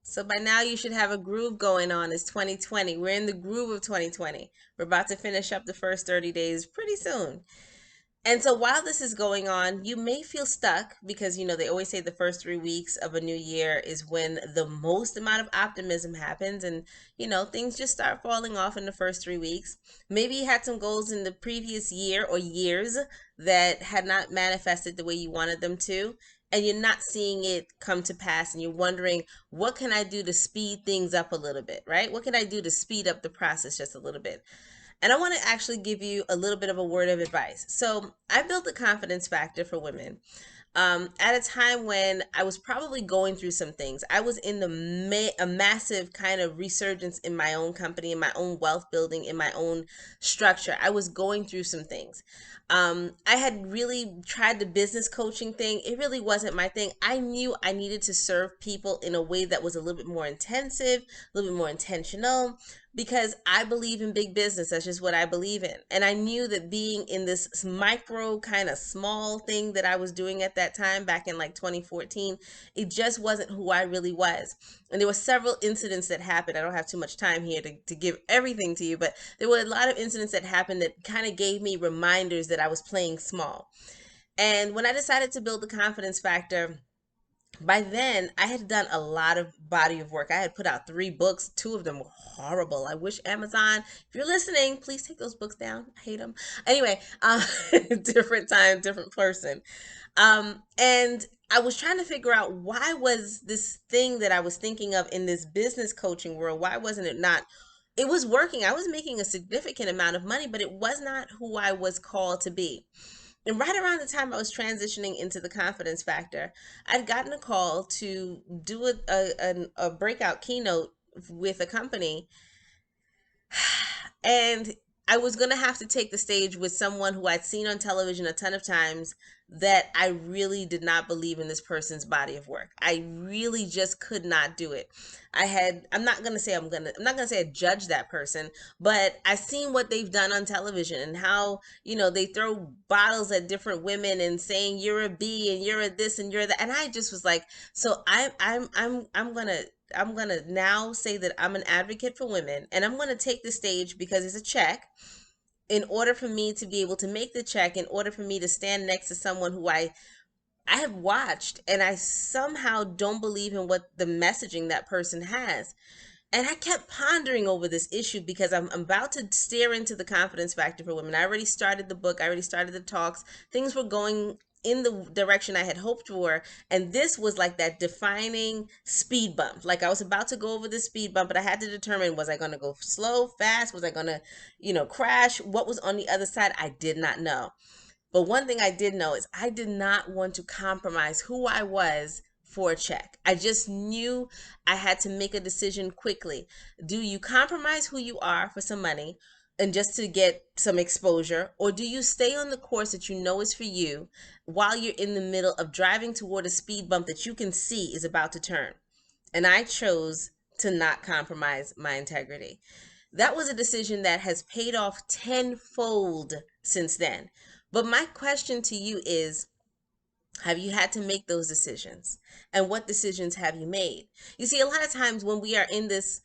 So by now you should have a groove going on. It's 2020. We're in the groove of 2020. We're about to finish up the first 30 days pretty soon. And so while this is going on, you may feel stuck because, they always say the first 3 weeks of a new year is when the most amount of optimism happens. And, things just start falling off in the first 3 weeks. Maybe you had some goals in the previous year or years that had not manifested the way you wanted them to. And you're not seeing it come to pass. And you're wondering, what can I do to speed things up a little bit, right? What can I do to speed up the process just a little bit? And I want to actually give you a little bit of a word of advice. So I built the confidence factor for women at a time when I was probably going through some things. I was in a massive kind of resurgence in my own company, in my own wealth building, in my own structure. I was going through some things. I had really tried the business coaching thing. It really wasn't my thing. I knew I needed to serve people in a way that was a little bit more intensive, a little bit more intentional, because I believe in big business. That's just what I believe in. And I knew that being in this micro kind of small thing that I was doing at that time back in like 2014, it just wasn't who I really was. And there were several incidents that happened. I don't have too much time here to give everything to you, but there were a lot of incidents that happened that kind of gave me reminders that I was playing small. And when I decided to build the confidence factor, by then I had done a lot of body of work. I had put out 3 books. 2 of them were horrible. I wish Amazon, if you're listening, please take those books down. I hate them. Anyway, different time, different person. And I was trying to figure out, why was this thing that I was thinking of in this business coaching world, why wasn't it not? It was working. I was making a significant amount of money, but it was not who I was called to be. And right around the time I was transitioning into the confidence factor, I'd gotten a call to do a breakout keynote with a company. And I was going to have to take the stage with someone who I'd seen on television a ton of times, that I really did not believe in this person's body of work. I really just could not do it. I'm not going to say I judge that person, but I seen what they've done on television and how, they throw bottles at different women and saying you're a B and you're a this and you're that. And I just was like, so I'm gonna now say that I'm an advocate for women, and I'm gonna take the stage because it's a check. In order for me to be able to make the check, in order for me to stand next to someone who I have watched, and I somehow don't believe in what the messaging that person has. And I kept pondering over this issue because I'm about to steer into the confidence factor for women. I already started the book, I already started the talks. Things were going in the direction I had hoped for. And this was like that defining speed bump. Like I was about to go over the speed bump, but I had to determine, was I going to go slow, fast? Was I going to, crash? What was on the other side? I did not know. But one thing I did know is I did not want to compromise who I was for a check. I just knew I had to make a decision quickly. Do you compromise who you are for some money and just to get some exposure? Or do you stay on the course that you know is for you while you're in the middle of driving toward a speed bump that you can see is about to turn? And I chose to not compromise my integrity. That was a decision that has paid off tenfold since then. But my question to you is, have you had to make those decisions? And what decisions have you made? You see, a lot of times when we are in this,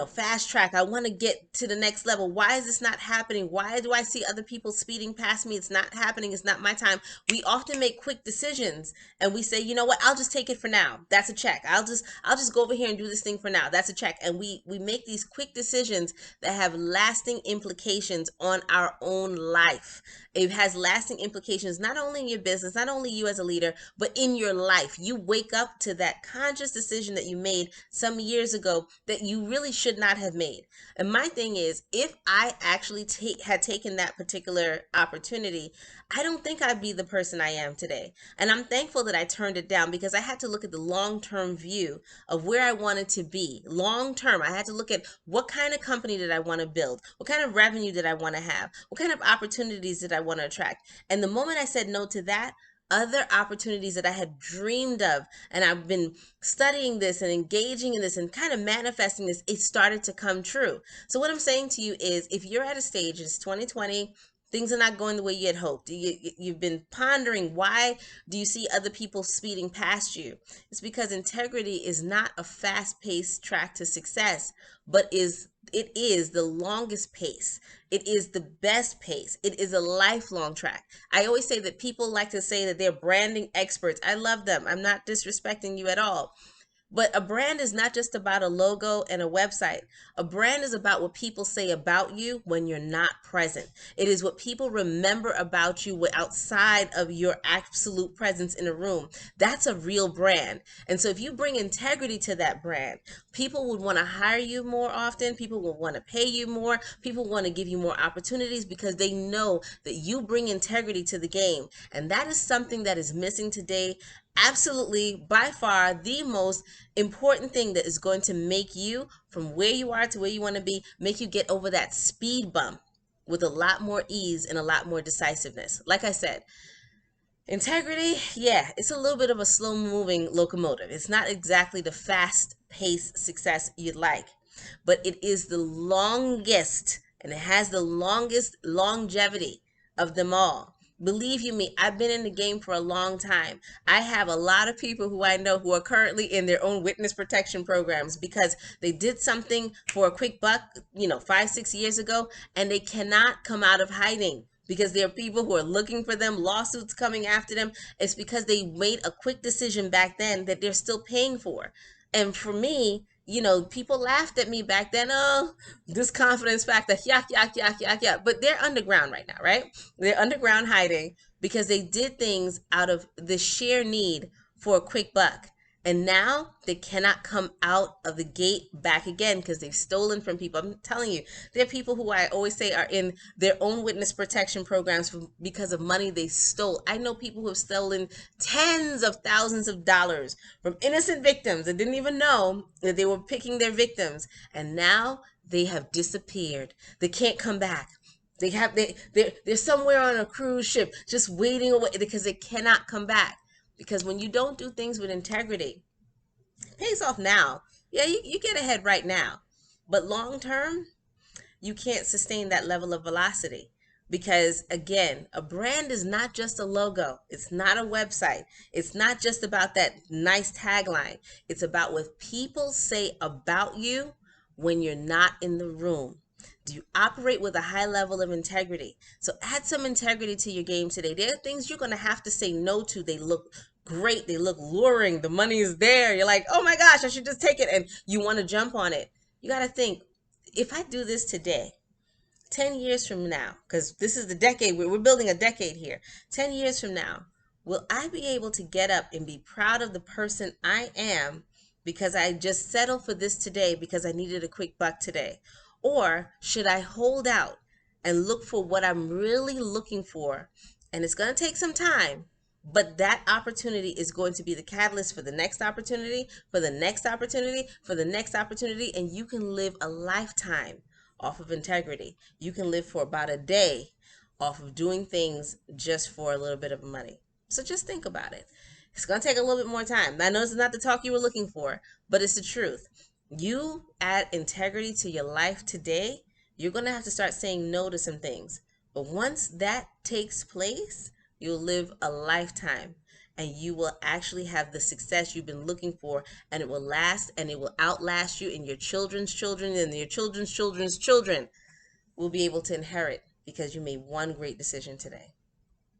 fast track, I want to get to the next level. Why is this not happening? Why do I see other people speeding past me? It's not happening. It's not my time. We often make quick decisions and we say, you know what? I'll just take it for now. That's a check. I'll just go over here and do this thing for now. That's a check. And we make these quick decisions that have lasting implications on our own life. It has lasting implications, not only in your business, not only you as a leader, but in your life. You wake up to that conscious decision that you made some years ago that you really should not have made. And my thing is, if I actually had taken that particular opportunity, I don't think I'd be the person I am today. And I'm thankful that I turned it down because I had to look at the long-term view of where I wanted to be. Long term, I had to look at what kind of company did I want to build? What kind of revenue did I want to have? What kind of opportunities did I want to attract? And the moment I said no to that, other opportunities that I had dreamed of, and I've been studying this and engaging in this and kind of manifesting this, it started to come true. So what I'm saying to you is, if you're at a stage, it's 2020, Things are not going the way you had hoped. You've been pondering, why do you see other people speeding past you? It's because integrity is not a fast-paced track to success, but it is the longest pace. It is the best pace. It is a lifelong track. I always say that people like to say that they're branding experts. I love them. I'm not disrespecting you at all. But a brand is not just about a logo and a website. A brand is about what people say about you when you're not present. It is what people remember about you outside of your absolute presence in a room. That's a real brand. And so if you bring integrity to that brand, people would want to hire you more often. People will want to pay you more. People want to give you more opportunities because they know that you bring integrity to the game. And that is something that is missing today. Absolutely, by far, the most important thing that is going to make you, from where you are to where you want to be, make you get over that speed bump with a lot more ease and a lot more decisiveness. Like I said, integrity, yeah, it's a little bit of a slow moving locomotive. It's not exactly the fast paced success you'd like, but it is the longest, and it has the longest longevity of them all. Believe you me, I've been in the game for a long time. I have a lot of people who I know who are currently in their own witness protection programs because they did something for a quick buck, 5, 6 years ago, and they cannot come out of hiding because there are people who are looking for them, lawsuits coming after them. It's because they made a quick decision back then that they're still paying for. And for me, people laughed at me back then. Oh, this confidence factor, yak, yak, yak, yak, yak. But they're underground right now, right? They're underground hiding because they did things out of the sheer need for a quick buck. And now they cannot come out of the gate back again because they've stolen from people. I'm telling you, there are people who I always say are in their own witness protection programs because of money they stole. I know people who have stolen tens of thousands of dollars from innocent victims that didn't even know that they were picking their victims. And now they have disappeared. They can't come back. They're somewhere on a cruise ship just waiting away because they cannot come back. Because when you don't do things with integrity, it pays off now. Yeah, you get ahead right now. But long term, you can't sustain that level of velocity. Because again, a brand is not just a logo. It's not a website. It's not just about that nice tagline. It's about what people say about you when you're not in the room. Do you operate with a high level of integrity? So add some integrity to your game today. There are things you're going to have to say no to. They look great. They look luring. The money is there. You're like, oh my gosh, I should just take it. And you want to jump on it. You got to think, if I do this today, 10 years from now, because this is the decade, we're building a decade here. 10 years from now, will I be able to get up and be proud of the person I am because I just settled for this today because I needed a quick buck today? Or should I hold out and look for what I'm really looking for? And it's going to take some time, but that opportunity is going to be the catalyst for the next opportunity, for the next opportunity, for the next opportunity, and you can live a lifetime off of integrity. You can live for about a day off of doing things just for a little bit of money. So just think about it. It's going to take a little bit more time. I know it's not the talk you were looking for, but it's the truth. You add integrity to your life today, you're going to have to start saying no to some things. But once that takes place, you'll live a lifetime and you will actually have the success you've been looking for, and it will last and it will outlast you, and your children's children and your children's children's children will be able to inherit because you made one great decision today.